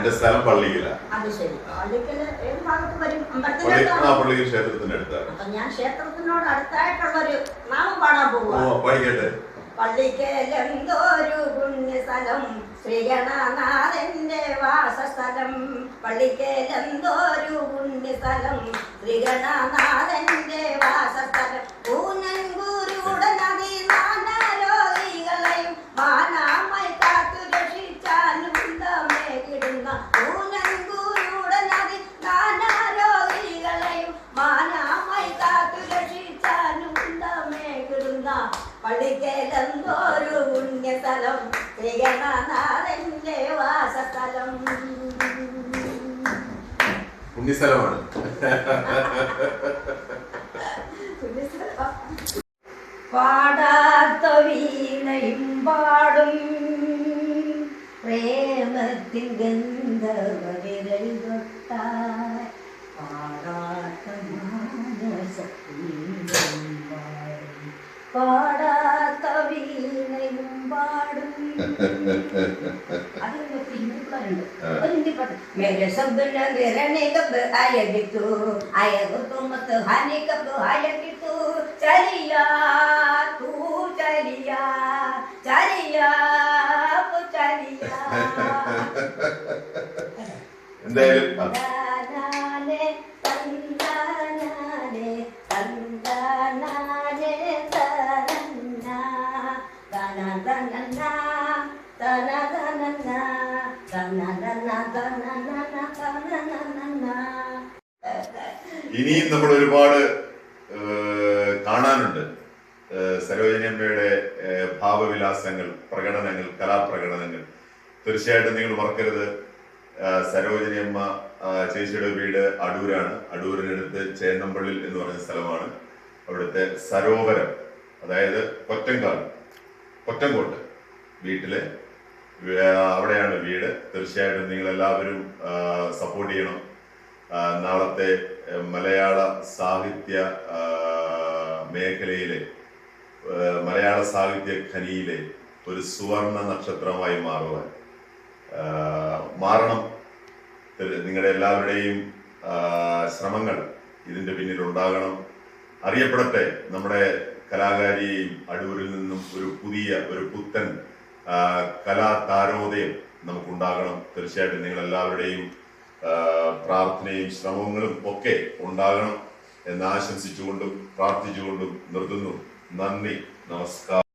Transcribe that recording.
എന്റെ സ്ഥലം പള്ളിയില. അത് ശരി. പള്ളിക്കല് ഏത് ഭാഗത്ത് വരും? പള്ളിക്കൽ ക്ഷേത്രത്തിന്റെ അടുത്താണ്. അപ്പൊ ഞാൻ ക്ഷേത്രത്തിനോട് അടുത്തായിട്ടുള്ളൊരു നാമം പാടാൻ പോവാ. പഠിക്കട്ടെ. പള്ളിക്കലെന്തോരു പുണ്യസ്ഥലം, ശ്രീഗണനാഥന്റെ വാസസ്ഥലം. പള്ളിക്കലെന്തോരു പുണ്യസ്ഥലം, ശ്രീഗണനാഥന്റെ വാസസ്ഥലം. ഊനൻകൂരുടെ നദി നാനാരോഗികളെയും മാനാമായി കാത്തു രക്ഷിച്ചാലും കിടുന്ന. ഊനൻകൂരുടെ നദി നാനാരോഗികളെയും മാനാമായി കാത്തു രക്ഷിച്ചാലും കിടുന്ന. പള്ളിക്കലെന്തോരു പുണ്യസ്ഥലം, ശ്രീഗണനാഥന്റെ വാസസ്ഥലം. പുണ്യസ്ഥലമാണ്. പാടാത്ത വീണയും പാടും പ്രേമത്തിൻ ഗന്ധവവിരൽ തൊട്ടാൽ. പാടാത്ത പാടാത്ത വീണയും പാടും. मेरे सब नगरने कब आएगी तू, आएगा तू मत हाने कब आएगी तू. चलिया तू चलिया चलिया तू चलिया. എന്തായാലും തന്താനാനെ തന്താനാനെ തന്താനാനെ തനന്നാ തനതനന്നാ തനതനന്നാ തനതനന്നാ തനതനന്നാ. ഇനിയും നമ്മൾ ഒരുപാട് കാണാനുണ്ട്. സരോജിനിയമ്മയുടെ ഭാവവിലാസങ്ങൾ, പ്രകടനങ്ങൾ, കലാപ്രകടനങ്ങൾ. തീർച്ചയായിട്ടും നിങ്ങൾ മറക്കരുത്, സരോജിനിയമ്മ ചേച്ചിയുടെ വീട് അടൂരാണ്. അടൂരിനടുത്ത് ചേന്നമ്പള്ളിൽ എന്ന് പറയുന്ന സ്ഥലമാണ്. അവിടുത്തെ സരോവരം, അതായത് കൊറ്റങ്കോട്ട് വീട്ടില് അവിടെയാണ് വീട്. തീർച്ചയായിട്ടും നിങ്ങൾ എല്ലാവരും സപ്പോർട്ട് ചെയ്യണം. നാളത്തെ മലയാള സാഹിത്യ മേഖലയിലെ, മലയാള സാഹിത്യ ഖനിയിലെ ഒരു സുവർണ നക്ഷത്രമായി മാറണം. നിങ്ങളുടെ എല്ലാവരുടെയും ശ്രമങ്ങൾ ഇതിന്റെ പിന്നിൽ ഉണ്ടാകണം. അറിയപ്പെടട്ടെ നമ്മുടെ കലാകാരിയെയും. അടൂരിൽ നിന്നും ഒരു പുത്തൻ കലാതാരോദയം നമുക്കുണ്ടാകണം. തീർച്ചയായിട്ടും നിങ്ങൾ എല്ലാവരുടെയും പ്രാർത്ഥനയും ശ്രമങ്ങളും ഒക്കെ ഉണ്ടാകണം എന്ന് ആശംസിച്ചുകൊണ്ടും പ്രാർത്ഥിച്ചുകൊണ്ടും നിർത്തുന്നു. നന്ദി, നമസ്കാരം.